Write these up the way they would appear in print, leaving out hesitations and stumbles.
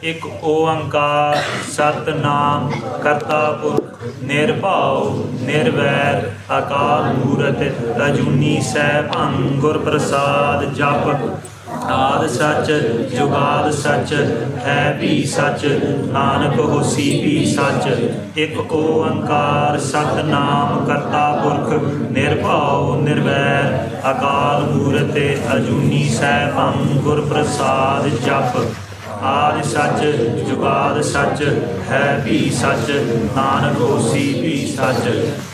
ਇੱਕ ਓੰਕਾਰ ਸਤਨਾਮ ਕਰਤਾ ਪੁਰਖ ਨਿਰਭਉ ਨਿਰਵੈਰ ਅਕਾਲ ਮੂਰਤਿ ਅਜੂਨੀ ਸੈਭੰ ਗੁਰ ਪ੍ਰਸਾਦ ਜਪ ਆਦਿ ਸੱਚ ਜੁਗਾਦ ਸੱਚ ਹੈ ਵੀ ਸੱਚ ਨਾਨਕ ਹੋਸੀ ਵੀ ਸੱਚ। ਇੱਕ ਓੰਕਾਰ ਸਤਨਾਮ ਕਰਤਾ ਪੁਰਖ ਨਿਰਭਉ ਨਿਰਵੈਰ ਅਕਾਲ ਮੂਰਤਿ ਅਜੂਨੀ ਸੈਭੰ ਗੁਰ ਪ੍ਰਸਾਦ ਜਪ ਆਦਿ ਸੱਚ ਜੁਗਾਦ ਸੱਚ ਹੈ ਵੀ ਸੱਚ ਨਾਨਕ ਹੋਸੀ ਵੀ ਸੱਚ।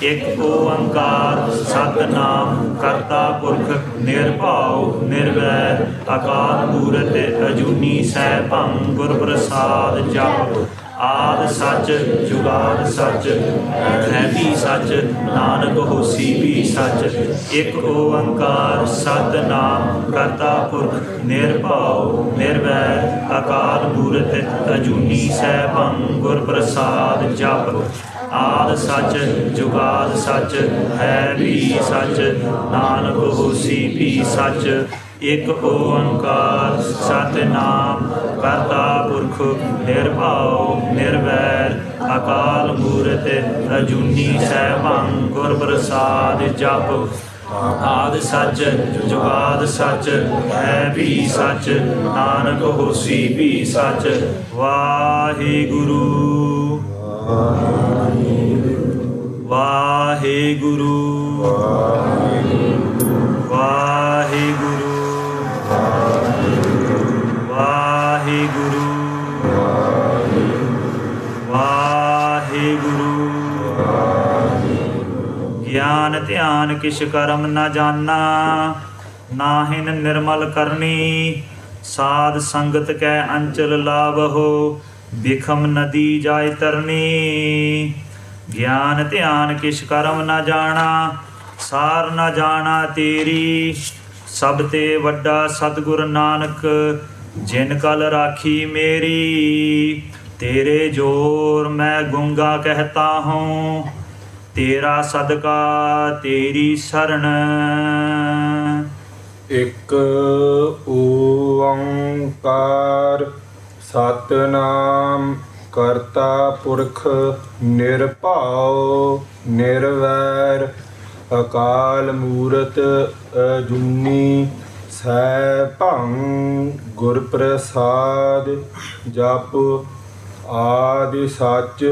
ਇੱਕ ਓੰਕਾਰ ਸਤਨਾਮ ਕਰਤਾ ਪੁਰਖ ਨਿਰਭਉ ਨਿਰਵੈਰ ਅਕਾਲ ਮੂਰਤਿ ਅਜੂਨੀ ਸੈਭੰ ਗੁਰ ਪ੍ਰਸਾਦ ਜਪ ਆਦਿ ਸੱਚ ਜੁਗਾਦ ਸੱਚ ਹੈ ਵੀ ਸੱਚ ਨਾਨਕ ਹੋਸੀ ਵੀ ਸੱਚ। ਇੱਕ ਓੰਕਾਰ ਸਤਨਾਮ ਕਰਤਾ ਪੁਰਖ ਨਿਰਭਉ ਨਿਰਵੈਰ ਅਕਾਲ ਮੂਰਤਿ ਅਜੂਨੀ ਸੈਭੰ ਗੁਰ ਪ੍ਰਸਾਦ ਜਪ ਆਦਿ ਸੱਚ ਜੁਗਾਦ ਸੱਚ ਹੈ ਵੀ ਸੱਚ ਨਾਨਕ ਹੋਸੀ ਵੀ ਸੱਚ। ਇੱਕ ਓੰਕਾਰ ਸਤਨਾਮ ਕਰਤਾ ਪੁਰਖ ਨਿਰਭਉ ਨਿਰਵੈਰ ਅਕਾਲ ਮੂਰਤਿ ਅਜੂਨੀ ਸੈਭੰ ਗੁਰ ਪ੍ਰਸਾਦ ਜਪ ਆਦਿ ਸੱਚ ਜੁਗਾਦ ਸੱਚ ਹੈ ਵੀ ਸੱਚ ਨਾਨਕ ਹੋਸੀ ਵੀ ਸੱਚ। ਵਾਹਿਗੁਰੂ ਵਾਹਿਗੁਰੂ ਵਾਹਿਗੁਰੂ ਵਾਹਿਗੁਰੂ ਵਾਹਿਗੁਰੂ। ਗਿਆਨ ਧਿਆਨ ਕਿਛ ਕਰਮ ਨ ਜਾਨਾ ਨਾਹਿਨ ਨਿਰਮਲ ਕਰਨੀ ਸਾਧ ਸੰਗਤ ਕੈ ਅੰਚਲ ਲਾਵਹੁ ਬਿਖਮ ਨਦੀ ਜਾਇ ਤਰਨੀ। ਗਿਆਨ ਧਿਆਨ ਕਿਛ ਕਰਮ ਨ ਜਾਣਾ ਸਾਰ ਨ ਜਾਣਾ ਤੇਰੀ ਸਭ ਤੇ ਵੱਡਾ ਸਤਿਗੁਰ ਨਾਨਕ ਜਿਨ ਕਲ ਰਾਖੀ ਮੇਰੀ। तेरे जोर मैं गूंगा कहता हूँ तेरा सदका तेरी शरण। एक ओंकार सतनाम करता पुरख निरभउ निरवैर अकाल मूरत अजूनी सैभं गुर प्रसाद जप आदि सच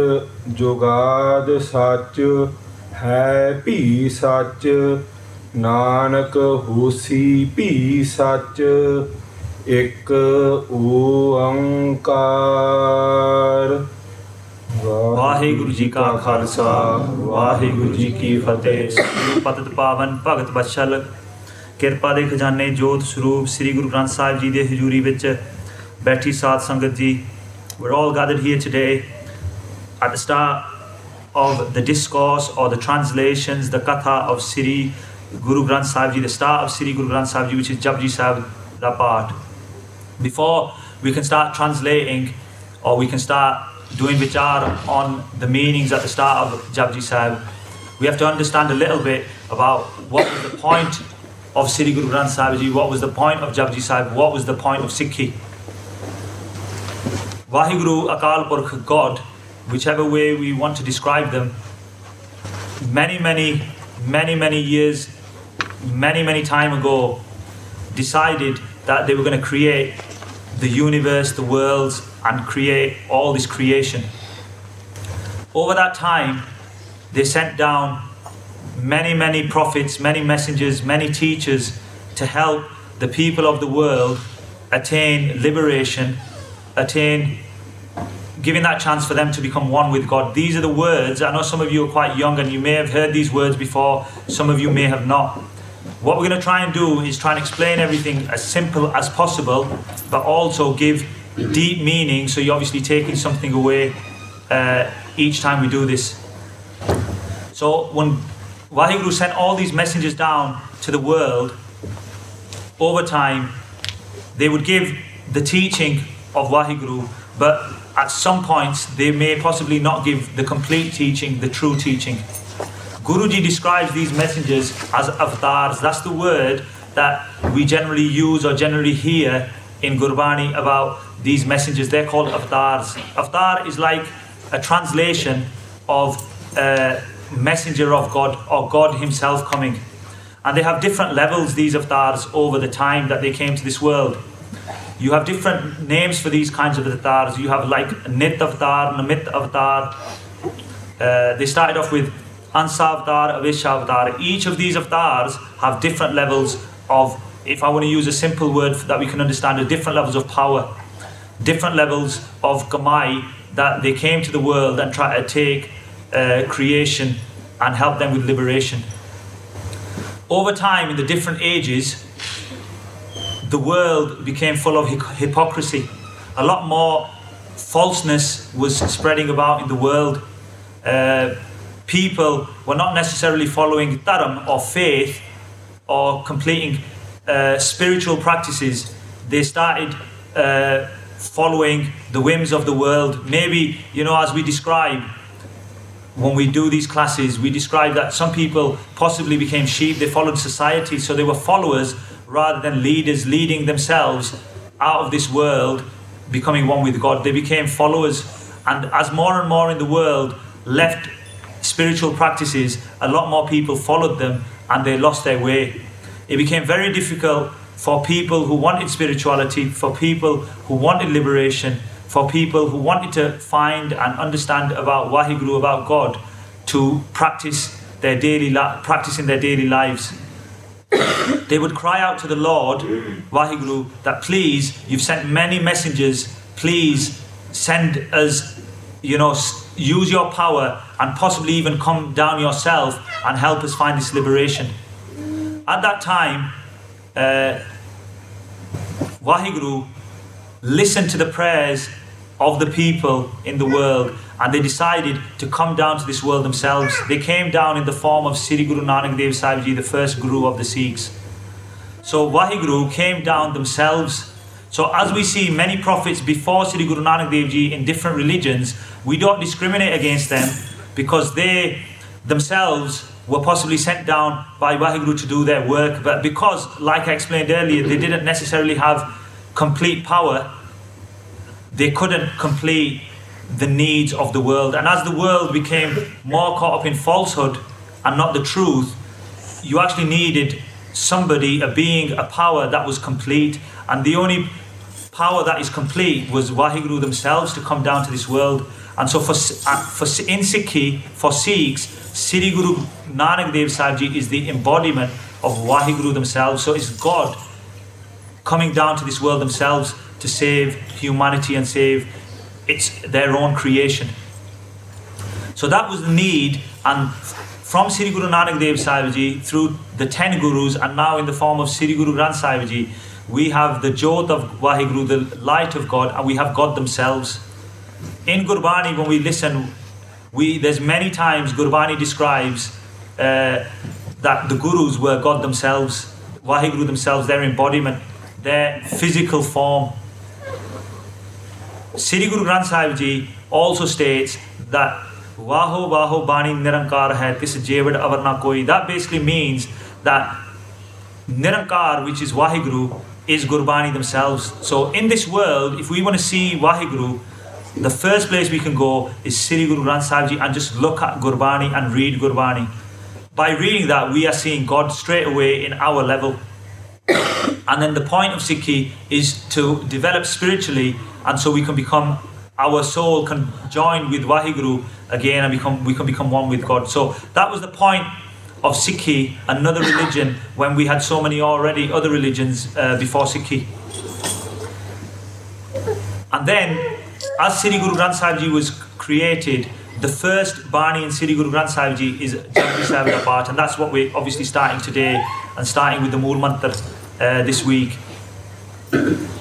जुगाद सच है भी सच नानक होसी भी सच। एक ओंकार। वाहिगुरु जी का खालसा वाहिगुरु जी की फतेह। पतित पावन भगत बत्सल किरपा दे खजाने जोत स्वरूप श्री गुरु ग्रंथ साहिब जी दे हजूरी विच बैठी साध संगत जी, we're all gathered here today at the start of the discourse or the translations, the Katha of Sri Guru Granth Sahib Ji, the start of Sri Guru Granth Sahib Ji, which is Japji Sahib, that part. Before we can start translating or we can start doing vichar on the meanings at the start of Japji Sahib, we have to understand a little bit about what was the point of Sri Guru Granth Sahib Ji, what was the point of Japji Sahib, what was the point of Sikhi. Waheguru, Akal Purkh, God, whichever way we want to describe them, many years, many time ago, decided that they were going to create the universe, the worlds, and create all this creation. Over that time, they sent down many prophets, many messengers, many teachers to help the people of the world attain liberation, giving that chance for them to become one with God. These are the words. I know some of you are quite young and you may have heard these words before, some of you may have not. What we're going to try and do is try and explain everything as simple as possible, but also give deep meaning, so you're obviously taking something away each time we do this. So when Waheguru sent all these messages down to the world, over time they would give the teaching of Waheguru, but at some points they may possibly not give the complete teaching, the true teaching. Guruji describes these messengers as avatars. That's the word that we generally use or generally hear in Gurbani about these messengers. They're called avatars. Avatar is like a translation of messenger of God, or God himself coming. And they have different levels, these avatars, over the time that they came to this world. You have different names for these kinds of avatars. You have like Nit avatar, Namit avatar. They started off with Ansa avatar, Avesha avatar. Each of these avatars have different levels of, if I want to use a simple word that we can understand, different levels of power, different levels of Gamai, that they came to the world and tried to take creation and help them with liberation. Over time, in the different ages, the world became full of hypocrisy. A lot more falseness was spreading about in the world. People were not necessarily following dharam or faith or completing spiritual practices. They started following the whims of the world. Maybe, as we describe when we do these classes, we describe that some people possibly became sheep. They followed society, so they were followers rather than leaders, leading themselves out of this world, becoming one with God. They became followers. And as more and more in the world left spiritual practices, a lot more people followed them and they lost their way. It became very difficult for people who wanted spirituality, for people who wanted liberation, for people who wanted to find and understand about Waheguru, about God, to practice in their daily lives. They would cry out to the Lord, Waheguru, that please, you've sent many messengers, please send us, use your power and possibly even come down yourself and help us find this liberation. At that time, Waheguru listened to the prayers of the people in the world, and they decided to come down to this world themselves. They came down in the form of Sri Guru Nanak Dev Sahib Ji, the first Guru of the Sikhs. So Waheguru came down themselves. So as we see many prophets before Sri Guru Nanak Dev Ji in different religions, we don't discriminate against them because they themselves were possibly sent down by Waheguru to do their work. But because, like I explained earlier, they didn't necessarily have complete power, they couldn't complete the needs of the world. And as the world became more caught up in falsehood and not the truth, you actually needed somebody, a being, a power that was complete. And the only power that is complete was Waheguru themselves to come down to this world. And so in Sikhi, for Sikhs, Sri Guru Nanak Dev Sahib Ji is the embodiment of Waheguru themselves. So it's God coming down to this world themselves to save humanity and save their own creation. So that was the need, and from Sri Guru Nanak Dev Sahib Ji through the 10 Gurus, and now in the form of Sri Guru Granth Sahib Ji, we have the Jot of Waheguru, the light of God, and we have God themselves. In Gurbani, when we listen, there's many times Gurbani describes that the Gurus were God themselves, Waheguru themselves, their embodiment, their physical form. Sri Guru Granth Sahib Ji also states that Vaho Vaho Bani Nirankar hai tis Jevad Avarna Koi. That basically means that Nirankar, which is Waheguru, is Gurbani themselves. So in this world, if we want to see Waheguru, the first place we can go is Sri Guru Granth Sahib Ji and just look at Gurbani and read Gurbani. By reading that, we are seeing God straight away in our level. And then the point of Sikhi is to develop spiritually, and so we can become, our soul can join with Waheguru again, and we can become one with God. So that was the point of Sikhi, another religion, when we had so many already other religions before Sikhi. And then, as Sri Guru Granth Sahib Ji was created, the first Bani in Sri Guru Granth Sahib Ji is Japji Sahib Katha, and that's what we're obviously starting today, and starting with the Mool Mantar this week.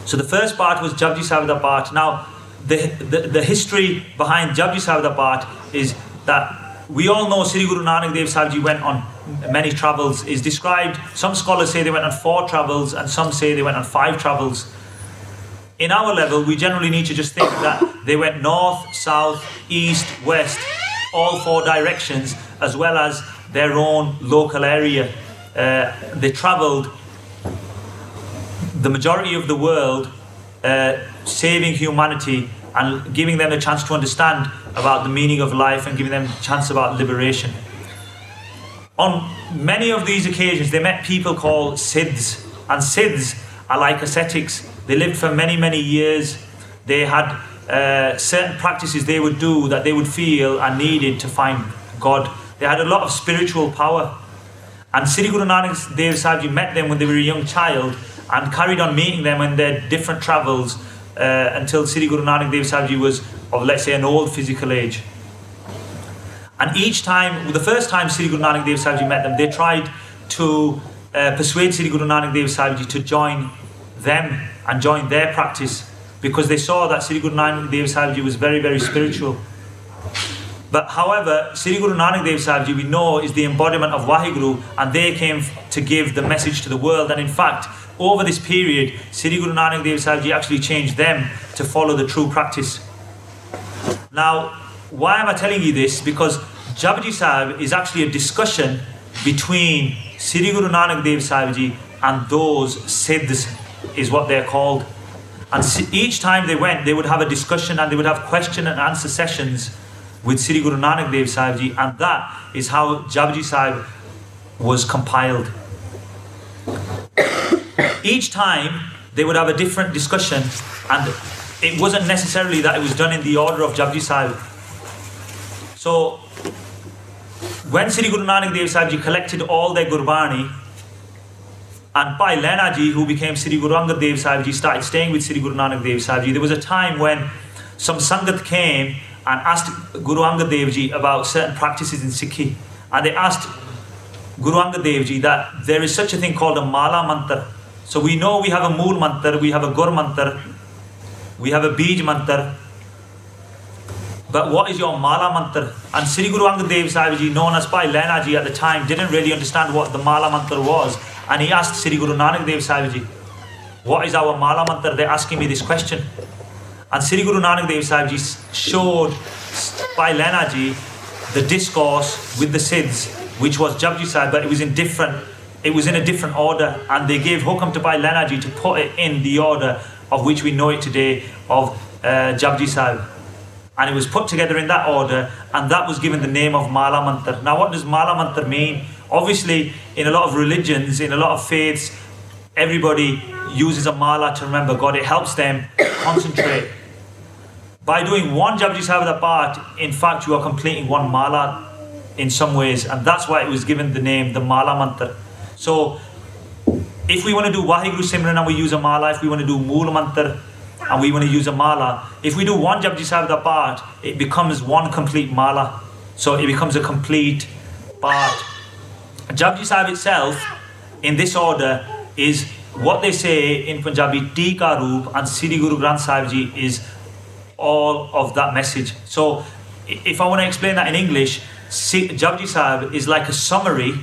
So the first part was Japji Sahib Katha. Now, the history behind Japji Sahib Katha is that we all know Sri Guru Nanak Dev Sahib Ji went on many travels. Is described, some scholars say they went on 4 travels, and some say they went on 5 travels. In our level, we generally need to just think that they went north, south, east, west, all 4 directions, as well as their own local area. They travelled the majority of the world saving humanity and giving them a chance to understand about the meaning of life and giving them a chance about liberation. On many of these occasions, they met people called Siddhs, and Siddhs are like ascetics. They lived for many, many years. They had certain practices they would do that they would feel are needed to find God. They had a lot of spiritual power. And Sri Guru Nanak Dev Sahib Ji met them when they were a young child and carried on meeting them in their different travels until Sri Guru Nanak Dev Sahib Ji was of, let's say, an old physical age. And each time, the first time Sri Guru Nanak Dev Sahib Ji met them, they tried to persuade Sri Guru Nanak Dev Sahib Ji to join them and join their practice, because they saw that Sri Guru Nanak Dev Sahib Ji was very, very spiritual. But however, Sri Guru Nanak Dev Sahib Ji, we know, is the embodiment of Waheguru, and they came to give the message to the world. And in fact, over this period, Sri Guru Nanak Dev Sahib Ji actually changed them to follow the true practice. Now, why am I telling you this? Because Japji Sahib is actually a discussion between Sri Guru Nanak Dev Sahib Ji and those Siddhs, is what they're called. And each time they went, they would have a discussion and they would have question and answer sessions with Sri Guru Nanak Dev Sahib Ji, and that is how Japji Sahib was compiled. Each time they would have a different discussion, and it wasn't necessarily that it was done in the order of Japji Sahib. So when Sri Guru Nanak Dev Sahib Ji collected all their Gurbani, and Bhai Lehna Ji, who became Sri Guru Angad Dev Sahib Ji, started staying with Sri Guru Nanak Dev Sahib Ji, there was a time when some sangat came and asked Guru Angad Dev Ji about certain practices in Sikhi. And they asked Guru Angad Dev Ji that there is such a thing called a Mala Mantar. So we know we have a Mool Mantar, we have a Gur Mantar, we have a Bij Mantar. But what is your Mala Mantar? And Sri Guru Angad Dev Sahib Ji, known as Bhai Lehna Ji at the time, didn't really understand what the Mala Mantar was. And he asked Sri Guru Nanak Dev Sahib Ji, what is our Mala Mantar? They're asking me this question. And Sri Guru Nanak Dev Sahib Ji showed Bhai Lehna Ji the discourse with the Siddhs, which was Japji Sahib, but it was in a different order. And they gave hukam to Bhai Lehna Ji to put it in the order of which we know it today, of Japji Sahib. And it was put together in that order, and that was given the name of Mala Mantar. Now, what does Mala Mantar mean? Obviously, in a lot of religions, in a lot of faiths, everybody uses a mala to remember God. It helps them concentrate. By doing one Japji Sahib part, in fact, you are completing one mala in some ways, and that's why it was given the name, the Mala Mantar. So, if we want to do Waheguru Simran and we use a mala, if we want to do Mool Mantar and we want to use a mala, if we do one Japji Sahib part, it becomes one complete mala. So it becomes a complete part. Japji Sahib itself, in this order, is what they say in Punjabi, Tika Roop, and Sri Guru Granth Sahib Ji is all of that message. So if I want to explain that in English, Japji Sahib is like a summary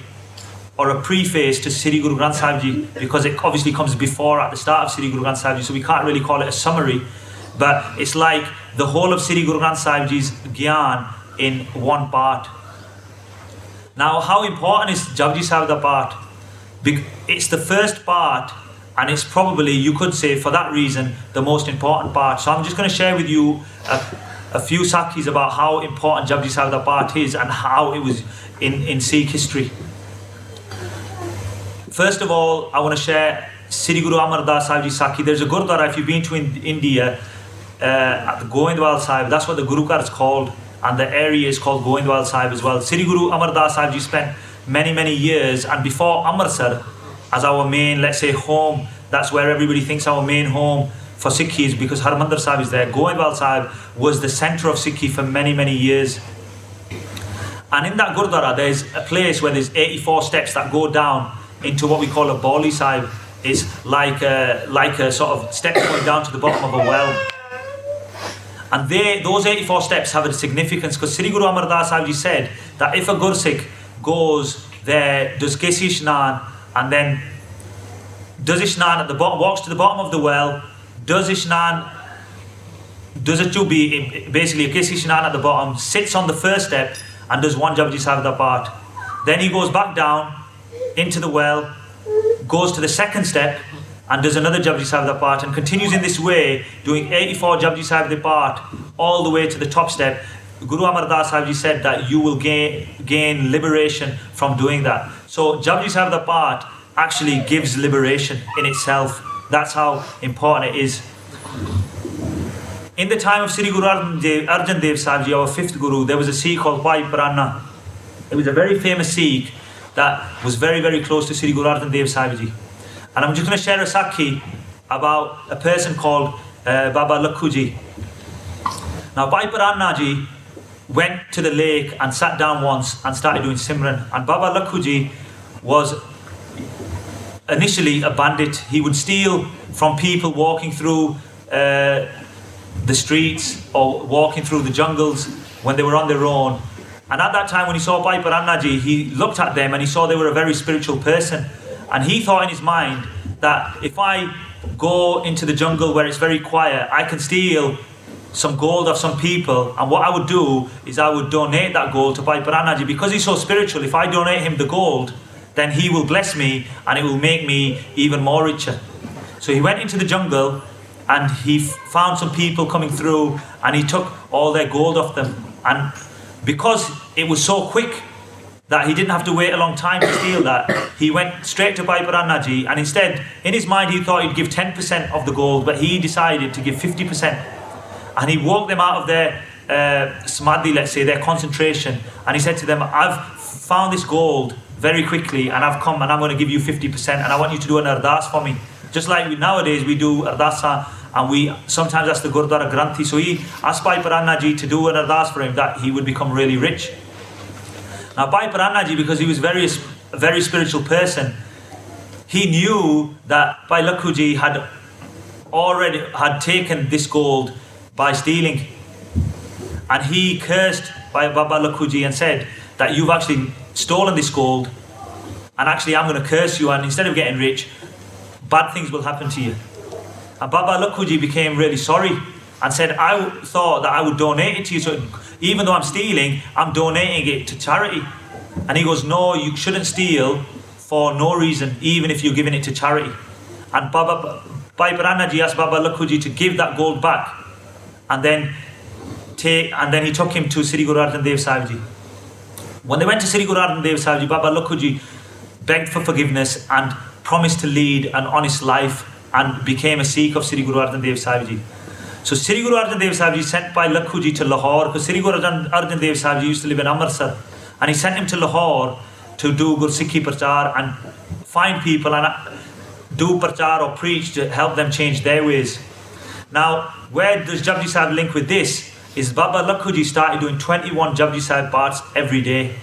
or a preface to Sri Guru Granth Sahib Ji, because it obviously comes before, at the start of Sri Guru Granth Sahib Ji, so we can't really call it a summary, but it's like the whole of Sri Guru Granth Sahib Ji's Gyan in one part. Now, how important is Japji Sahib part? It's the first part, and it's probably, you could say, for that reason, the most important part. So I'm just going to share with you a few sakhis about how important Japji Sahib part is and how it was in Sikh history. First of all, I want to share Sri Guru Amar Das Sahib Ji Sakhi. There's a Gurudwara, if you've been to India, at the Goindwal Sahib, that's what the Gurukar is called, and the area is called Goindwal Sahib as well. Sri Guru Amar Das Sahib Ji spent many, many years, and before Amritsar, as our main, let's say, home, that's where everybody thinks our main home for Sikhi is, because Harmandir Sahib is there. Goindwal Sahib was the centre of Sikhi for many, many years. And in that Gurudwara, there's a place where there's 84 steps that go down into what we call a Bauli Sahib. It's like a sort of steps going down to the bottom of a well. And those 84 steps have a significance, because Sri Guru Amar Das Sahib Ji said that if a Gursikh goes there, does Kesi Ishnan, and then does Ishnan at the bottom, walks to the bottom of the well, does Ishnan, does a Chubi, basically a Kesi Ishnan at the bottom, sits on the first step and does one Japji Sahib part. Then he goes back down into the well, goes to the second step, and does another Japji Sahib da Path, and continues in this way, doing 84 Japji Sahib da Path all the way to the top step. Guru Amar Das Sahib Ji said that you will gain liberation from doing that. So Japji Sahib da Path actually gives liberation in itself. That's how important it is. In the time of Sri Guru Arjan Dev Sahib Ji, our fifth Guru, there was a Sikh called Bhai Parana. It was a very famous Sikh that was very, very close to Sri Guru Arjan Dev Sahib Ji. And I'm just going to share a sakhi about a person called Baba Lakhu Ji. Now, Bhai Parana Ji went to the lake and sat down once and started doing Simran. And Baba Lakhu Ji was initially a bandit. He would steal from people walking through the streets or walking through the jungles when they were on their own. And at that time when he saw Bhai Parana Ji, he looked at them and he saw they were a very spiritual person. And he thought in his mind that if I go into the jungle where it's very quiet, I can steal some gold of some people, and what I would do is I would donate that gold to Bhai Parana Ji. Because he's so spiritual, if I donate him the gold, then he will bless me and it will make me even more richer. So he went into the jungle and he found some people coming through and he took all their gold off them. And because it was so quick that he didn't have to wait a long time to steal that, he went straight to Bhai Parana Ji, and instead, in his mind, he thought he'd give 10% of the gold, but he decided to give 50%. And he walked them out of their samadhi, let's say, their concentration, and he said to them, I've found this gold very quickly and I've come and I'm going to give you 50% and I want you to do an ardas for me. Just like nowadays we do ardasa and we sometimes ask the Gurdwara Granthi. So he asked Bhai Parana Ji to do an ardas for him that he would become really rich. Now Bhai Parana Ji, because he was a very spiritual person, he knew that Bhai Lakhu Ji had taken this gold by stealing. And he cursed Baba Lakhu Ji and said that you've actually stolen this gold and actually I'm going to curse you, and instead of getting rich, bad things will happen to you. And Baba Lakhu Ji became really sorry and said, I thought that I would donate it to you, so even though I'm stealing, I'm donating it to charity. And he goes, no, you shouldn't steal for no reason, even if you're giving it to charity. And Bhai Parana Ji asked Baba Lakhu Ji to give that gold back, and then he took him to Sri Guru Arjan Dev Sahib Ji. When they went to Sri Guru Arjan Dev Sahib Ji, Baba Lakhu Ji begged for forgiveness and promised to lead an honest life and became a Sikh of Sri Guru Arjan Dev Sahib Ji. So Sri Guru Arjan Dev Sahib Ji sent Bhai Lakhu Ji to Lahore, because Sri Guru Arjan Dev Sahib Ji used to live in Amritsar, and he sent him to Lahore to do Gursikhi Prachar and find people and do Prachar or preach to help them change their ways. Now, where does Japji Sahib link with this? Is Baba Lakhu Ji started doing 21 Japji Sahib parts every day.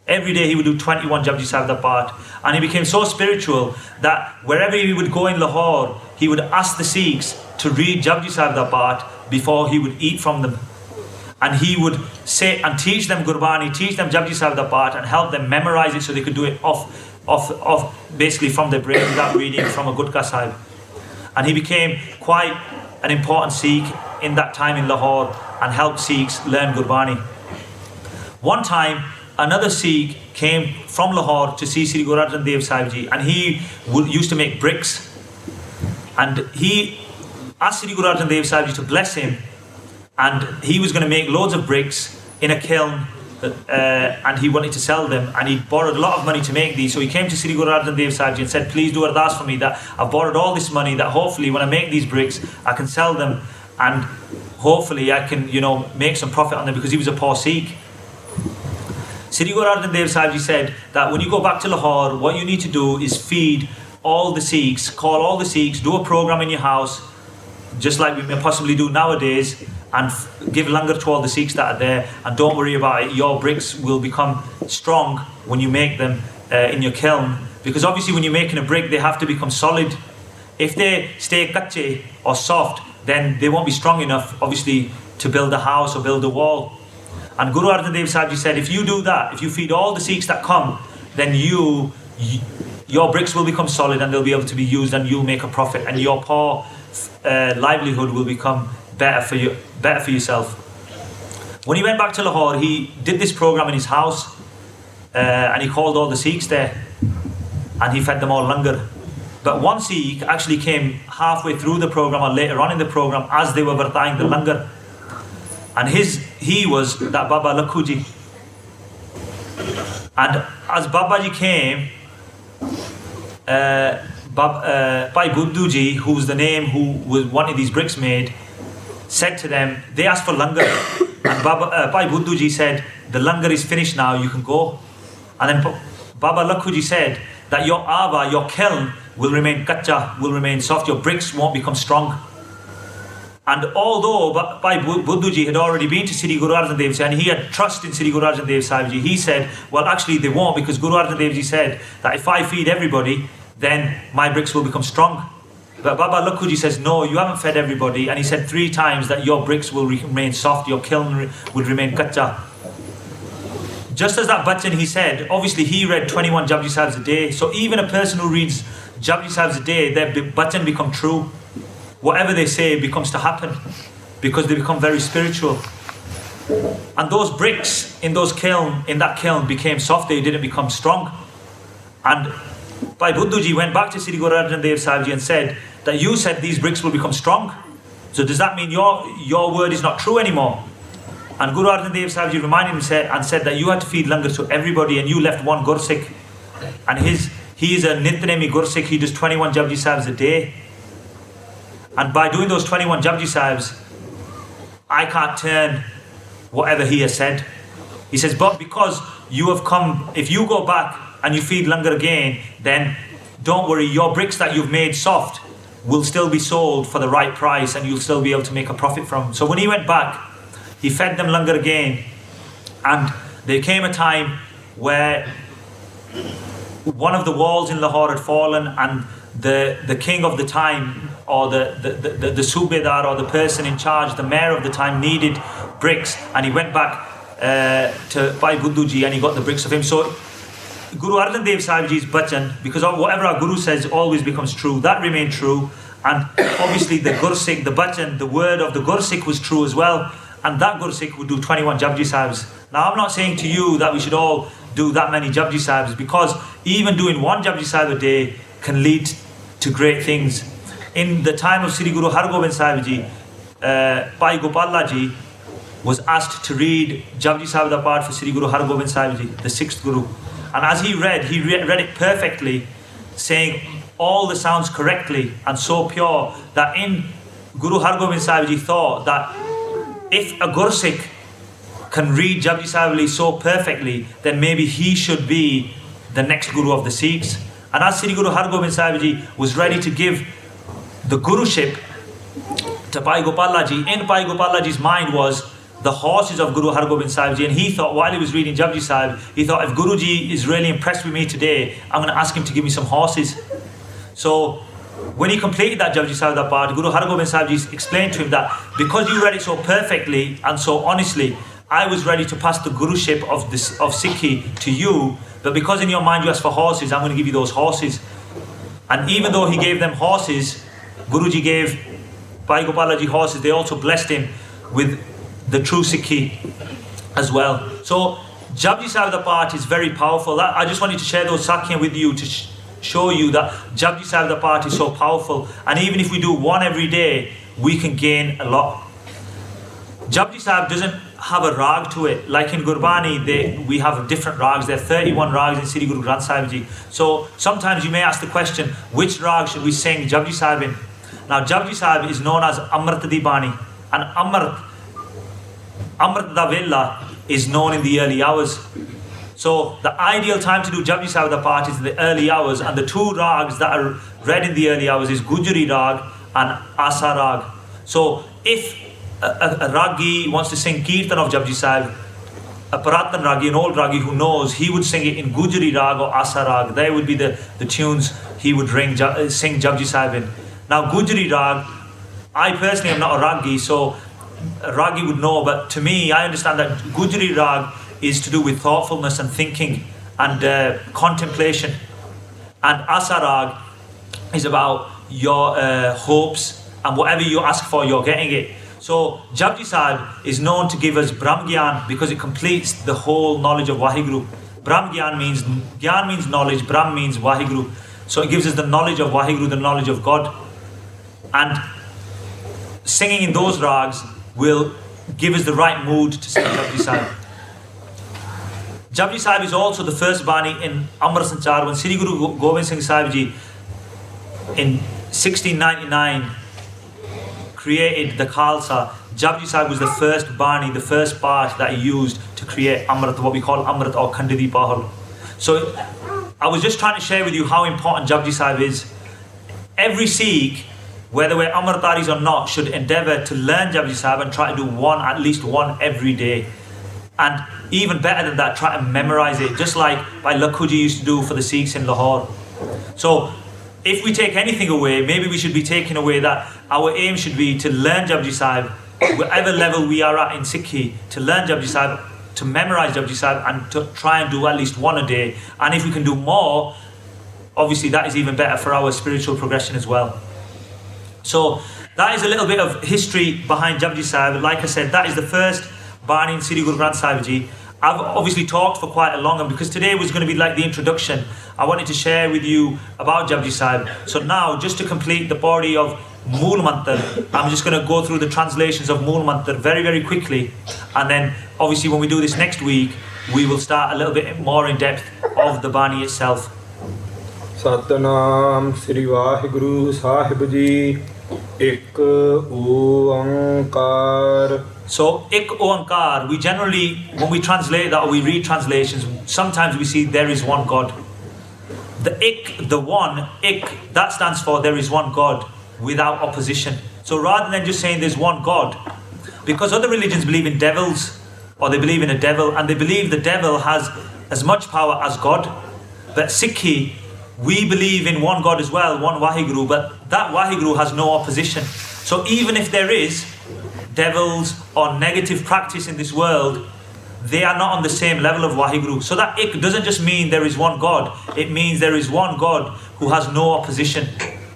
Every day he would do 21 Japji Sahib da part. And he became so spiritual that wherever he would go in Lahore, he would ask the Sikhs to read Japji Sahib da part before he would eat from them. And he would say and teach them Gurbani, teach them Japji Sahib da part, and help them memorize it so they could do it off basically from their brain without reading from a Gurkha Sahib. And he became quite an important Sikh in that time in Lahore and helped Sikhs learn Gurbani. One time, another Sikh came from Lahore to see Sri Guru Arjan Dev Sahib Ji, and he used to make bricks. And he asked Sri Guru Arjan Dev Sahib Ji to bless him, and he was going to make loads of bricks in a kiln, and he wanted to sell them, and he borrowed a lot of money to make these. So he came to Sri Guru Arjan Dev Sahib Ji and said, please do ardas for me that I've borrowed all this money, that hopefully when I make these bricks I can sell them and hopefully I can make some profit on them, because he was a poor Sikh. Sri Guru Arjan Dev Sahib Ji said that when you go back to Lahore, what you need to do is feed all the Sikhs, call all the Sikhs, do a program in your house, just like we may possibly do nowadays, and give langar to all the Sikhs that are there, and don't worry about it, your bricks will become strong when you make them in your kiln, because obviously when you're making a brick they have to become solid. If they stay kache or soft, then they won't be strong enough obviously to build a house or build a wall. And Guru Arjan Dev Sahib Ji said, if you do that, if you feed all the Sikhs that come, then your bricks will become solid and they'll be able to be used, and you'll make a profit, and your poor livelihood will become better for yourself. When he went back to Lahore, he did this program in his house, and he called all the Sikhs there, and he fed them all langar. But one Sikh actually came halfway through the program or later on in the program as they were vartaying the langar. And he was that Baba Lakhuji. And as Babaji came, Bhai Buddhuji, who's the name who was wanted these bricks made, said to them, they asked for langar. And Bhai Buddhuji said, the langar is finished now, you can go. And then Baba Lakhuji said that your ava, your kiln, will remain kacha, will remain soft, your bricks won't become strong. And although Bhai Buddhuji had already been to Sri Guru Arjan Dev Sahib and he had trust in Sri Guru Arjan Dev Sahib Ji, he said, well actually they won't, because Guru Arjan Dev Ji said that if I feed everybody, then my bricks will become strong. But Baba Lakhuji says, no, you haven't fed everybody. And he said 3 times that your bricks will remain soft, your kiln will remain kacha. Just as that bachan he said, obviously he read 21 Japji Sahibs a day. So even a person who reads Japji Sahibs a day, their bachan become true. Whatever they say becomes to happen because they become very spiritual. And those bricks in that kiln became soft, they didn't become strong. And Bhai Buddhuji went back to Sri Guru Arjan Dev Sahib Ji and said that you said these bricks will become strong. So does that mean your word is not true anymore? And Guru Arjan Dev Sahib Ji reminded him and said that you had to feed langar to everybody and you left one Gursikh. And he is a Nityanemi Gursikh, he does 21 Japji Sahibs a day. And by doing those 21 Japji Sahibs, I can't turn whatever he has said. He says, but because you have come, if you go back and you feed langar again, then don't worry, your bricks that you've made soft will still be sold for the right price and you'll still be able to make a profit from them. So when he went back, he fed them langar again, and there came a time where one of the walls in Lahore had fallen and the king of the time, or the Subedar, or the person in charge, the mayor of the time, needed bricks, and he went back to Bhai Buddhuji and he got the bricks of him. So Guru Arjan Dev Sahib Ji's bachan, because whatever our Guru says always becomes true, that remained true. And obviously the Gursikh, the bachan, the word of the Gursikh was true as well, and that Gursikh would do 21 Japji Sahibs. Now I'm not saying to you that we should all do that many Japji Sahibs, because even doing one Japji Sahib a day can lead to great things. In the time of Sri Guru Har Gobind Sahib Ji, Bhai Gopala Ji was asked to read Japji Sahib da Path for Sri Guru Har Gobind Sahib Ji, the 6th Guru. And as he read it perfectly, saying all the sounds correctly and so pure that in Guru Har Gobind Sahib Ji thought that if a Gursikh can read Japji Sahib so perfectly, then maybe he should be the next Guru of the Sikhs. And as Sri Guru Har Gobind Sahib Ji was ready to give the Guruship to Bhai Gopala Ji, in Bhai Gopala Ji's mind was the horses of Guru Har Gobind Sahib Ji, and he thought, while he was reading Japji Sahib, he thought, if Guruji is really impressed with me today, I'm going to ask him to give me some horses. So when he completed that Japji Sahib da Path, Guru Har Gobind Sahib Ji explained to him that because you read it so perfectly and so honestly, I was ready to pass the Guruship of Sikhi to you, but because in your mind you asked for horses, I'm going to give you those horses. And even though he gave them horses, Guruji gave Bhai Gopala Ji horses, they also blessed him with the true Sikhi as well. So Japji Sahib da Path is very powerful. I just wanted to share those sakhiyas with you to show you that Japji Sahib da Path is so powerful, and even if we do one every day, we can gain a lot. Japji Sahib doesn't have a rag to it. Like in Gurbani, we have different rags. There are 31 rags in Sri Guru Granth Sahib Ji. So sometimes you may ask the question, which rag should we sing Japji Sahib in? Now Japji Sahib is known as Amrit Di Bani, and Amrit Da Vela is known in the early hours. So the ideal time to do Japji Sahib da Path is in the early hours, and the 2 rags that are read in the early hours is Gujari Rag and Asa Rag. So if a Ragi wants to sing Kirtan of Japji Sahib, a Paratan Ragi, an old Ragi who knows, he would sing it in Gujari Rag or Asa Rag. They would be the tunes he would sing Japji Sahib in. Now Gujari Rag, I personally am not a Ragi, so a Ragi would know, but to me, I understand that Gujari Rag is to do with thoughtfulness and thinking and contemplation. And Asa Rag is about your hopes, and whatever you ask for, you're getting it. So Japji Sahib is known to give us Brahm Gyan because it completes the whole knowledge of Waheguru. Brahm Gyan means knowledge, Brahm means Waheguru. So it gives us the knowledge of Waheguru, the knowledge of God. And singing in those rags will give us the right mood to sing Japji Sahib. Japji Sahib is also the first Bani in Amrit Sanchar. When Sri Guru Gobind Singh Sahib Ji in 1699 created the Khalsa, Japji Sahib was the first Bani, the first part that he used to create Amrit, what we call Amrit or Khandidi Pahal. So I was just trying to share with you how important Japji Sahib is. Every Sikh, whether we're Amritaris or not, should endeavour to learn Japji Sahib and try to do at least one every day. And even better than that, try to memorise it, just like Bhai Lakhuji used to do for the Sikhs in Lahore. So if we take anything away, maybe we should be taking away that our aim should be to learn Japji Sahib, whatever level we are at in Sikhi, to learn Japji Sahib, to memorise Japji Sahib, and to try and do at least one a day. And if we can do more, obviously that is even better for our spiritual progression as well. So that is a little bit of history behind Japji Sahib. Like I said, that is the first Bani in Sri Guru Granth Sahib Ji. I've obviously talked for quite a long, and because today was going to be like the introduction, I wanted to share with you about Japji Sahib. So now, just to complete the body of Mool Mantar, I'm just going to go through the translations of Mool Mantar very, very quickly. And then, obviously, when we do this next week, we will start a little bit more in depth of the Bani itself. Satnam Sri Waheguru Sahib Ji Ik Oankar. So, Ik Oankar, we generally, when we translate that or we read translations, sometimes we see there is one God. The Ik, the one, Ik, that stands for there is one God without opposition. So rather than just saying there's one God, because other religions believe in devils, or they believe in a devil, and they believe the devil has as much power as God. But Sikhi, we believe in one God as well, one Waheguru, but that Waheguru has no opposition. So even if there is devils or negative practice in this world, they are not on the same level of Waheguru. So that Ik doesn't just mean there is one God, it means there is one God who has no opposition.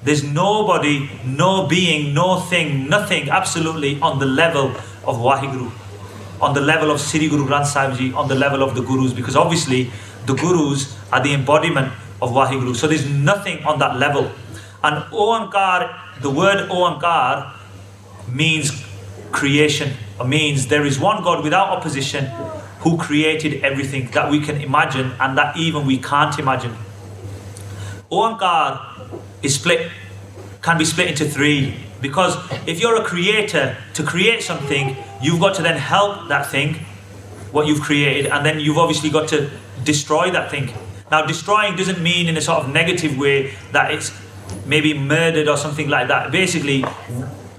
There's nobody, no being, no thing, nothing absolutely on the level of Waheguru, on the level of Sri Guru Granth Sahib Ji, on the level of the Gurus, because obviously the Gurus are the embodiment of Waheguru. So there's nothing on that level. And Oankar, the word Oankar means creation, means there is one God without opposition who created everything that we can imagine and that even we can't imagine. Oankar is can be split into three, because if you're a creator, to create something, you've got to then help that thing, what you've created, and then you've obviously got to destroy that thing. Now, destroying doesn't mean in a sort of negative way that it's maybe murdered or something like that. Basically,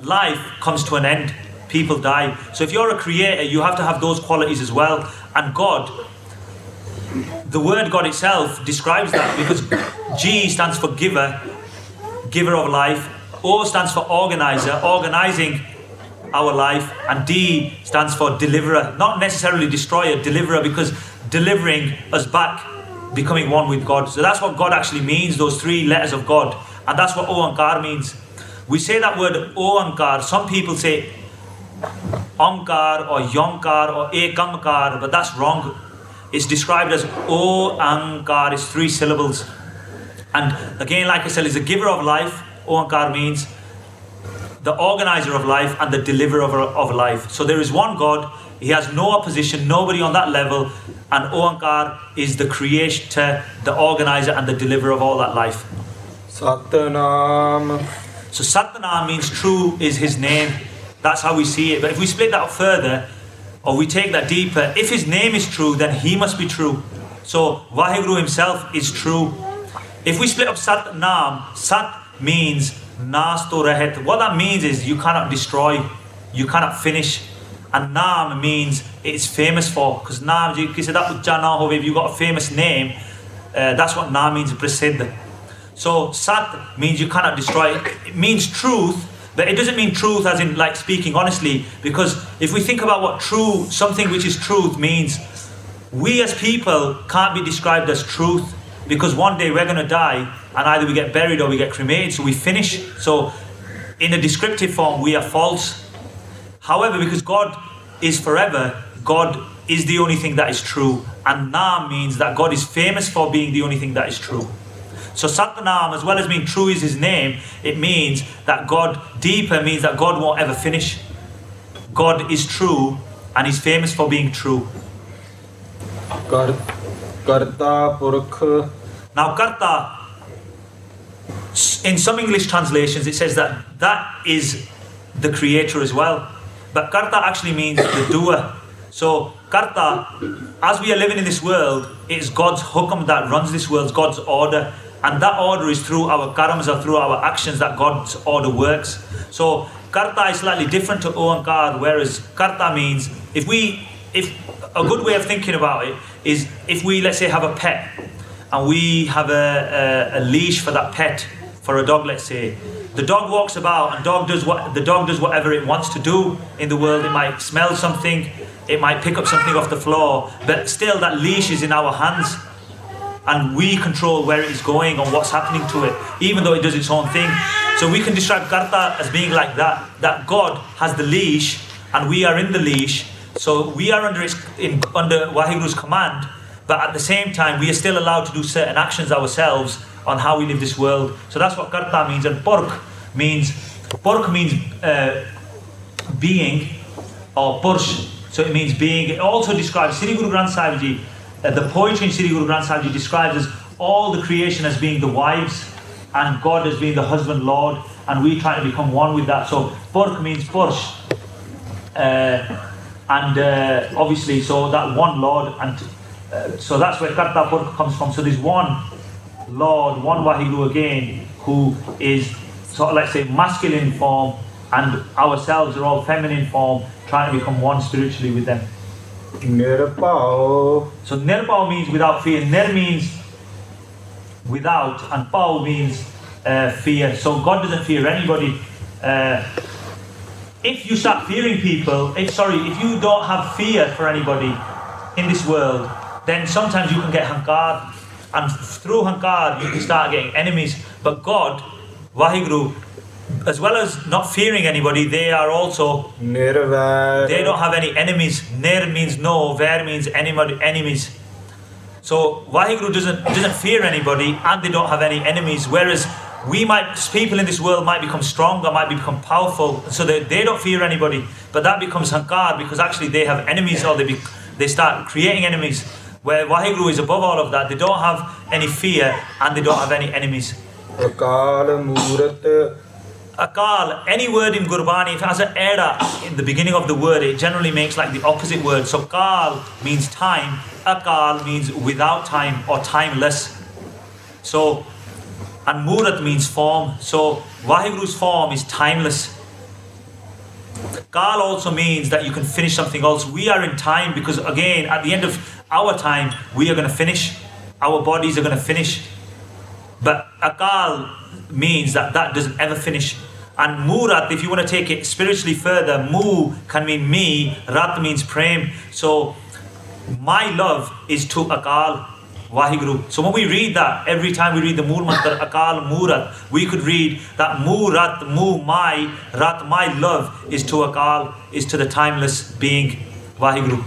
life comes to an end. People die. So if you're a creator, you have to have those qualities as well. And God, the word God itself describes that, because G stands for giver, giver of life. O stands for organizer, organizing our life. And D stands for deliverer, not necessarily destroyer, deliverer, because delivering us back, becoming one with God. So that's what God actually means, those three letters of God. And that's what Oankar means. We say that word Oankar, some people say Onkar or Yonkar or Ekamkar, but that's wrong. It's described as Oankar, it's 3 syllables. And again, like I said, it's the giver of life. Oankar means the organizer of life and the deliverer of life. So there is one God, he has no opposition, nobody on that level, and Oankar is the creator, the organizer and the deliverer of all that life. Satnam. So Satnam means true is his name. That's how we see it. But if we split that up further, or we take that deeper, if his name is true, then he must be true. So Waheguru himself is true. If we split up Satnam, Sat means Nas to Rahet. What that means is you cannot destroy, you cannot finish. And Naam means it's famous for. Because Naam, if you've got a famous name, that's what Naam means, Prasiddh. So Sat means you cannot destroy. It means truth, but it doesn't mean truth as in like speaking honestly, because if we think about what true, something which is truth means, we as people can't be described as truth, because one day we're going to die and either we get buried or we get cremated, so we finish. So in a descriptive form we are false. However, because God is forever, God is the only thing that is true, and Naam means that God is famous for being the only thing that is true. So Satnam, as well as mean true is his name, it means that God, deeper means that God won't ever finish. God is true and he's famous for being true. Karta Purkh. Now Karta, in some English translations it says that is the creator as well. But Karta actually means the doer. So Karta, as we are living in this world, it is God's hukam that runs this world, God's order. And that order is through our karams or through our actions that God's order works. So Karta is slightly different to Oankar, whereas Karta means, if a good way of thinking about it is, if we, let's say, have a pet and we have a leash for that pet, for a dog, let's say, the dog walks about and the dog does whatever it wants to do in the world. It might smell something, it might pick up something off the floor, but still that leash is in our hands and we control where it is going and what's happening to it, even though it does its own thing. So we can describe Karta as being like that God has the leash and we are in the leash. So we are under Waheguru's command, but at the same time we are still allowed to do certain actions ourselves on how we live this world. So that's what Karta means. And Purkh means being, or Pursh, so it means being. It also describes Sri Guru Granth Sahib Ji, the poetry in Sri Guru Granth Sahib Ji describes as all the creation as being the wives and God as being the husband Lord, and we try to become one with that. So Purkh means Pursh, and obviously so that one Lord, and so that's where Karta Purkh comes from. So there's one Lord, one Waheguru again, who is sort of, let's say, masculine form, and ourselves are all feminine form, trying to become one spiritually with them. Nirpao. So Nirpao means without fear. Nir means without, and Pao means fear. So God doesn't fear anybody. If you start fearing people, if you don't have fear for anybody in this world, then sometimes you can get hankar, and through hankar you can start getting enemies. But God, Waheguru, as well as not fearing anybody, they are also Nirvair. They don't have any enemies. Nir means no, Vair means enemies. So Waheguru doesn't fear anybody, and they don't have any enemies. Whereas people in this world might become stronger, might become powerful, so they don't fear anybody. But that becomes hankar, because actually they have enemies, or they start creating enemies. Where Waheguru is above all of that. They don't have any fear and they don't have any enemies. Akal Murat. Akal, any word in Gurbani, if it has an era in the beginning of the word, it generally makes like the opposite word. So Kal means time, Akal means without time or timeless. So, and Murat means form. So Waheguru's form is timeless. Kal also means that you can finish something else. We are in time because, again, at the end of our time, we are going to finish. Our bodies are going to finish. But Akal means that doesn't ever finish. And Murat, if you want to take it spiritually further, Mu can mean me, Rat means prem. So my love is to Akal, Waheguru. So when we read that, every time we read the Mool Mantar, Akal Murat, we could read that Murat, Mu, my, Rat, my love is to Akal, is to the timeless being, Waheguru.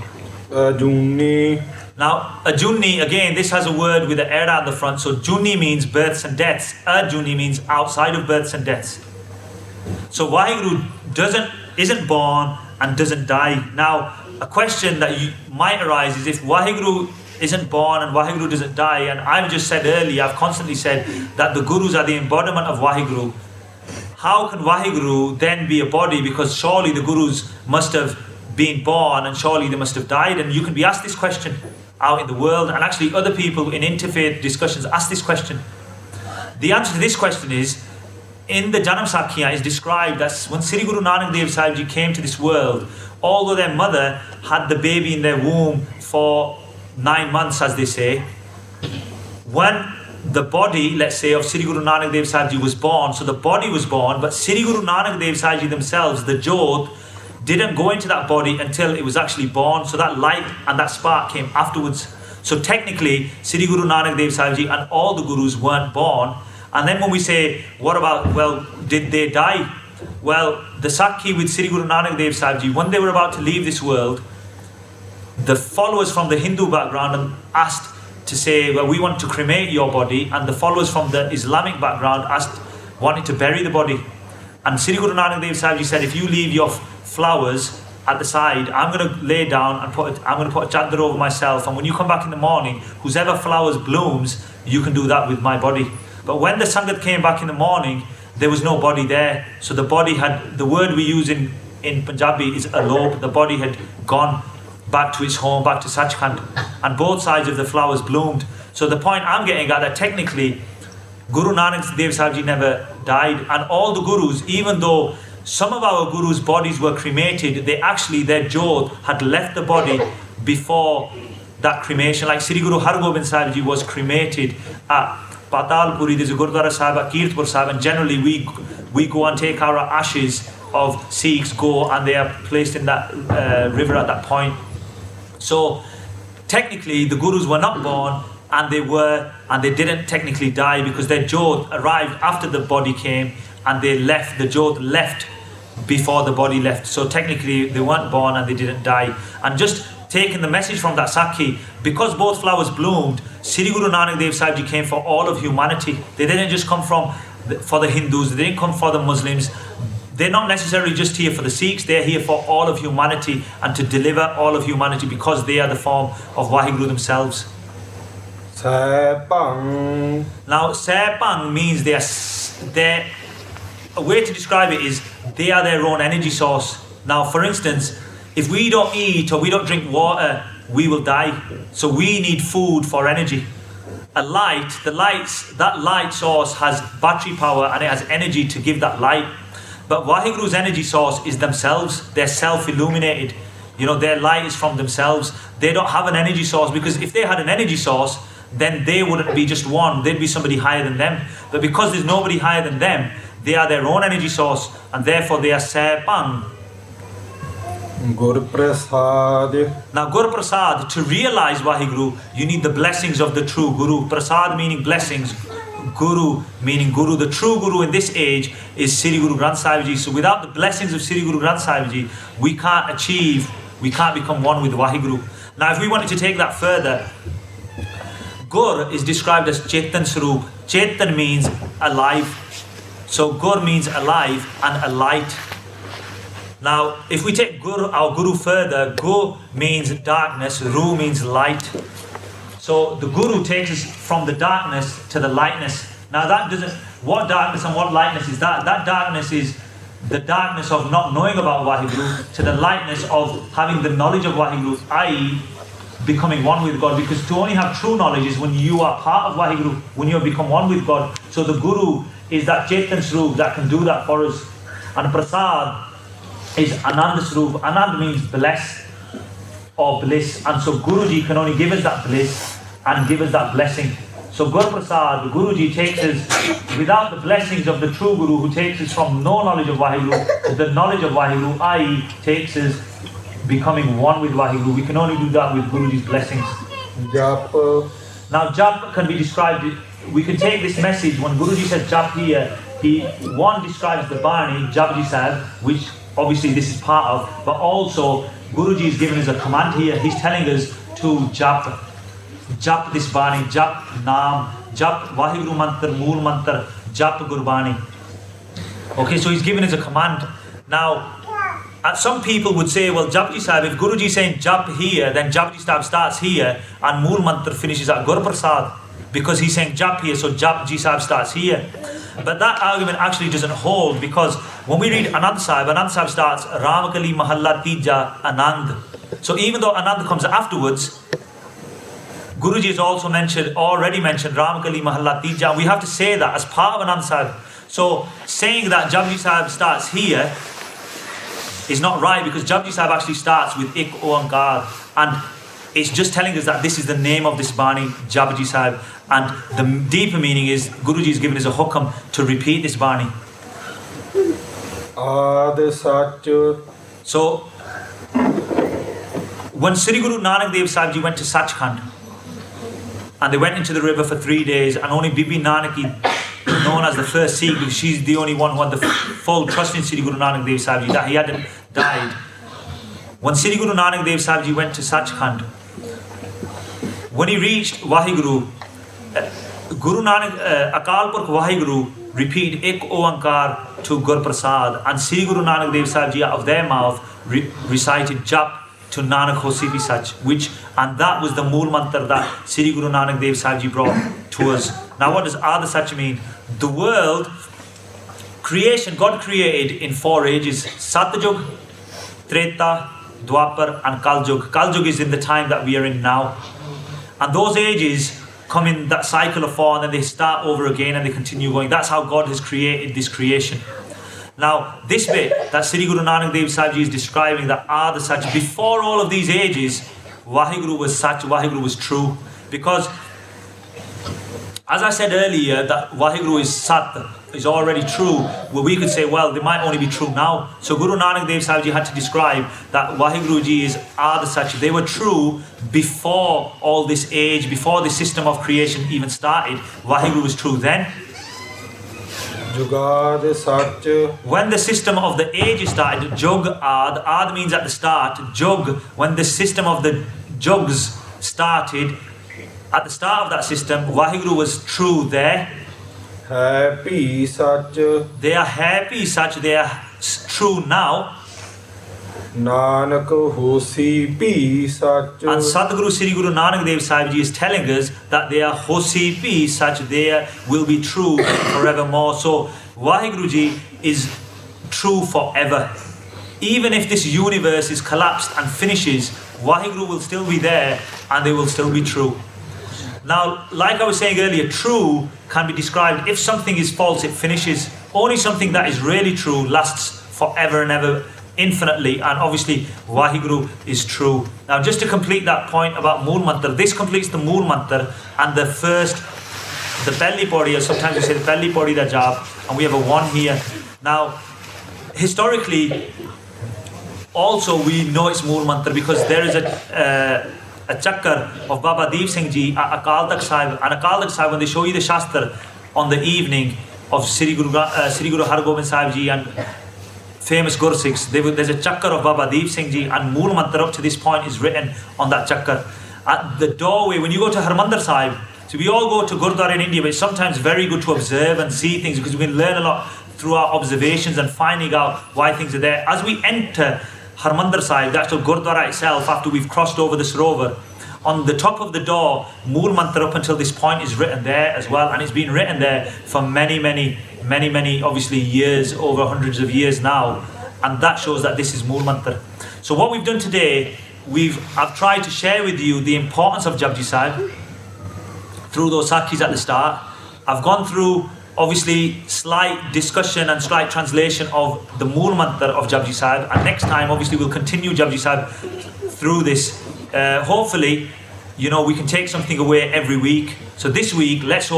Ajuni. Now, Ajuni, again, this has a word with an era at the front. So Juni means births and deaths. Ajuni means outside of births and deaths. So Waheguru isn't born and doesn't die. Now, a question that might arise is, if Waheguru isn't born and Waheguru doesn't die, and I've just said earlier, I've constantly said that the Gurus are the embodiment of Waheguru, how can Waheguru then be a body? Because surely the Gurus must have been born and surely they must have died. And you can be asked this question out in the world, and actually other people in interfaith discussions ask this question. The answer to this question is, in the Janam Sakhiya is described that when Sri Guru Nanak Dev Sahib Ji came to this world, although their mother had the baby in their womb for 9 months, as they say, when the body, let's say, of Sri Guru Nanak Dev Sahib Ji was born, so the body was born, but Sri Guru Nanak Dev Sahib Ji themselves, the Jodh, didn't go into that body until it was actually born. So that light and that spark came afterwards. So technically, Sri Guru Nanak Dev Sahib Ji and all the Gurus weren't born. And then when we say, what about, well, did they die? Well, the Sakhi with Sri Guru Nanak Dev Sahib Ji, when they were about to leave this world, the followers from the Hindu background asked, to say, well, we want to cremate your body, and the followers from the Islamic background wanted to bury the body. And Sri Guru Nanak Dev Sahib Ji said, if you leave your flowers at the side, I'm going to lay down and I'm going to put a chadar over myself, and when you come back in the morning, whosever flowers blooms, you can do that with my body. But when the sangat came back in the morning, there was no body there. So the body had, the word we use in Punjabi is alope, the body had gone back to its home, back to Sachkhand, and both sides of the flowers bloomed. So the point I'm getting at, that technically Guru Nanak Dev Sahib Ji never died, and all the gurus, even though some of our gurus' bodies were cremated, they actually, their jodh had left the body before that cremation. Like Sri Guru Har Gobind Sahib Ji was cremated at Patalpuri, there's a Gurdwara Sahib at Kirtpur Sahib, and generally we go and take our ashes of Sikhs, go and they are placed in that river at that point. So technically the gurus were not born, and they didn't technically die, because their jodh arrived after the body came, and they left, the jodh left before the body left. So technically they weren't born and they didn't die. And just taking the message from that Sakhi, because both flowers bloomed, Sri Guru Nanak Dev Sahib Ji came for all of humanity. They didn't just come for the Hindus, they didn't come for the Muslims. They're not necessarily just here for the Sikhs, they're here for all of humanity, and to deliver all of humanity, because they are the form of Waheguru themselves. Sepang. Now, Sepang means a way to describe it is they are their own energy source. Now, for instance, if we don't eat or we don't drink water, we will die. So we need food for energy. That light source has battery power and it has energy to give that light. But Waheguru's energy source is themselves. They're self-illuminated. Their light is from themselves. They don't have an energy source, because if they had an energy source, then they wouldn't be just one. They'd be somebody higher than them. But because there's nobody higher than them, they are their own energy source, and therefore they are Sepang. Gur Prasad. Now, Gur Prasad, to realize Waheguru, you need the blessings of the true Guru. Prasad meaning blessings, Guru meaning Guru. The true Guru in this age is Sri Guru Granth Sahib Ji. So without the blessings of Sri Guru Granth Sahib Ji, we can't become one with Waheguru. Now, if we wanted to take that further, Gur is described as Chetan Sarup. Chetan means alive. So Gur means alive and a light. Now, if we take our Guru further, Gu means darkness, Ru means light. So the Guru takes us from the darkness to the lightness. Now what darkness and what lightness is that? That darkness is the darkness of not knowing about Waheguru, to the lightness of having the knowledge of Waheguru, i.e. becoming one with God. Because to only have true knowledge is when you are part of Waheguru, when you have become one with God. So the Guru is that Chetan Swarup that can do that for us. And Prasad is Anand Swarup. Anand means bless or bliss. And so Guruji can only give us that bliss and give us that blessing. So Gur Prasad, Guruji takes us without the blessings of the true Guru, who takes us from no knowledge of Waheguru to the knowledge of Waheguru, i.e. takes us becoming one with Waheguru. We can only do that with Guruji's blessings. Jap. Now Jap can be described, we can take this message, when Guruji says Jap here, one describes the Bani, Japji Sahib, which obviously this is part of, but also Guruji is giving us a command here. He's telling us to Jap this Bani, Jap Naam, Jap Waheguru Mantar, Mool Mantar, Jap Gurbani. Okay, so he's giving us a command. Now, some people would say, well, Japji Sahib, if Guruji is saying Jap here, then Japji Sahib starts here and Mool Mantar finishes at Gur Prasad, because he's saying Jap here, so Japji Sahib starts here. But that argument actually doesn't hold, because when we read Anand Sahib starts Ramakali Mahalla Tija Anand. So even though Anand comes afterwards, Guruji has also already mentioned Ramakali Mahalla Tija. We have to say that as part of Anand Sahib. So saying that Japji Sahib starts here is not right, because Japji Sahib actually starts with Ik Oankar, and it's just telling us that this is the name of this Bani, Japji Sahib, and the deeper meaning is Guruji is giving us a hukam to repeat this Bani. So when Sri Guru Nanak Dev Sahib Ji went to Sachkhand, and they went into the river for 3 days, and only Bibi Nanaki, known as the first Sikh, because she's the only one who had the full trust in Sri Guru Nanak Dev Sahib Ji, that he hadn't died. When Sri Guru Nanak Dev Sahib Ji went to Sachkhand, when he reached Waheguru, Guru Nanak, Akal Purkh Waheguru repeated Ek Oankar to Gur Prasad, and Sri Guru Nanak Dev Sahib Ji out of their mouth recited Jap to Nanak Hosi Bhi Sach, and that was the Mool Mantar that Sri Guru Nanak Dev Sahib Ji brought to us. Now what does Ada Sach mean? The world, creation, God created in 4 ages: Satyug, Treta, Dwapar and Kaljug. Kaljug is in the time that we are in now. And those ages come in that cycle of 4 and then they start over again and they continue going. That's how God has created this creation. Now, this bit that Sri Guru Nanak Dev Sahib Ji is describing, that Ada Sach, before all of these ages, Waheguru was Sach, Waheguru was true. Because, as I said earlier, that Waheguru is Sat, is already true. Well, we could say, well, they might only be true now. So Guru Nanak Dev Sahib Ji had to describe that Waheguru Ji is Ada Sach. They were true before all this age, before the system of creation even started. Waheguru was true then. Jugad Sach. When the system of the ages started, Jug Ad, Ad means at the start, Jug, when the system of the Jugs started, at the start of that system, Waheguru was true there. Happy Sach. They are happy Sach, they are true now. Nanak Hosi Bhi Sach. And Sadguru Sri Guru Nanak Dev Sahib Ji is telling us that they are Hosi Bhi Sach, they will be true forevermore. So Waheguru Ji is true forever. Even if this universe is collapsed and finishes, Waheguru will still be there and they will still be true. Now, like I was saying earlier, true can be described, if something is false, it finishes. Only something that is really true lasts forever and ever, infinitely, and obviously Waheguru is true. Now, just to complete that point about Mool Mantar, this completes the Mool Mantar and the first, the belly body, or sometimes we say the belly body, the job, and we have a 1 here. Now, historically, also we know it's Mool Mantar because there is a chakkar of Baba Deep Singh Ji at Akal Takht Sahib. And Akal Takht Sahib, when they show you the Shastra on the evening of Sri Guru Har Gobind Sahib Ji and famous Gursikhs, there's a chakkar of Baba Deep Singh Ji, and Mool Mantar up to this point is written on that chakkar. At the doorway, when you go to Harmandir Sahib, so we all go to Gurdwara in India, but it's sometimes very good to observe and see things because we can learn a lot through our observations and finding out why things are there. As we enter Harmandir Sahib, the actual Gurdwara itself, after we've crossed over the Sarovar, on the top of the door, Mool Mantar up until this point is written there as well, and it's been written there for many, obviously years, over hundreds of years now, and that shows that this is Mool Mantar. So what we've done today, I've tried to share with you the importance of Japji Sahib through those sakhis at the start. I've gone through obviously slight discussion and slight translation of the Mool Mantar of Japji Sahib, and next time obviously we'll continue Japji Sahib through this. Hopefully, we can take something away every week. So this week, let's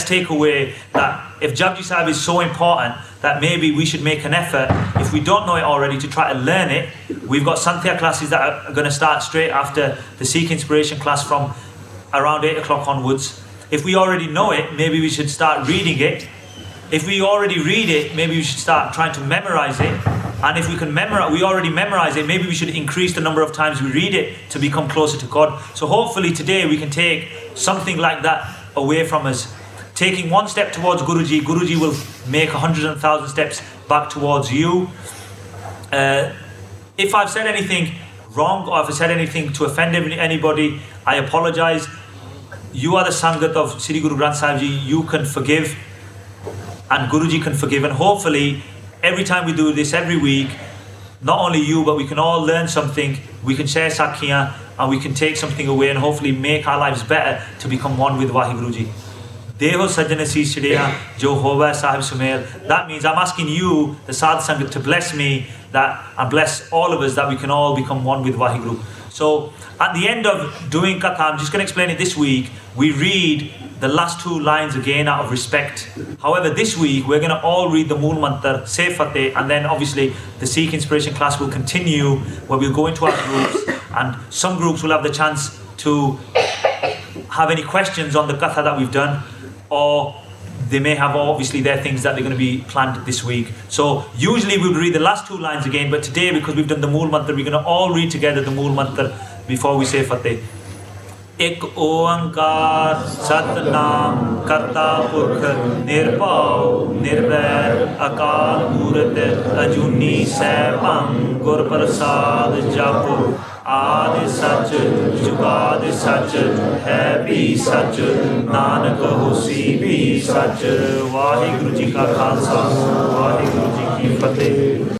take away that if Japji Sahib is so important that maybe we should make an effort, if we don't know it already, to try to learn it. We've got Santhya classes that are going to start straight after the Sikh Inspiration class from around 8 o'clock onwards. If we already know it, maybe we should start reading it. If we already read it, maybe we should start trying to memorize it. And if we already memorize it, maybe we should increase the number of times we read it to become closer to God. So hopefully today we can take something like that away from us. Taking one step towards Guruji, Guruji will make 100,000 steps back towards you. If I've said anything wrong or if I've said anything to offend anybody, I apologize. You are the sangat of Sri Guru Granth Sahib Ji. You can forgive and Guruji can forgive, and hopefully every time we do this every week, not only you but we can all learn something, we can share sakhiyan and we can take something away and hopefully make our lives better to become one with Waheguru Ji. Deho sajjan siis chidya jo hova sahib sumer. That means I'm asking you, the Saad Sangat, to bless me and bless all of us that we can all become one with Waheguru. So at the end of doing Katha, I'm just going to explain it this week, we read the last 2 lines again out of respect. However, this week we're going to all read the Mool Mantar, say Fateh, and then obviously the Sikh Inspiration class will continue where we'll go into our groups, and some groups will have the chance to have any questions on the Katha that we've done, or they may have obviously their things that they're going to be planned this week. So usually we would read the last 2 lines again, but today because we've done the Mool Mantar, we're going to all read together the Mool Mantar before we say Fateh. ਇੱਕ ਓੰਕਾਰ ਸਤਨਾਮ ਕਰਤਾ ਪੁਰਖ ਨਿਰਭਉ ਨਿਰਵੈਰ ਅਕਾਲ ਮੂਰਤ ਅਜੂਨੀ ਸੈਭੰ ਗੁਰ ਪ੍ਰਸਾਦ ਜਪੁ ਆਦਿ ਸੱਚ ਜੁਗਾਦਿ ਸੱਚ ਹੈ ਵੀ ਸੱਚ ਨਾਨਕ ਹੋਸੀ ਵੀ ਸੱਚ। ਵਾਹਿਗੁਰੂ ਜੀ ਕਾ ਖਾਲਸਾ ਵਾਹਿਗੁਰੂ ਜੀ ਕੀ ਫਤਿਹ।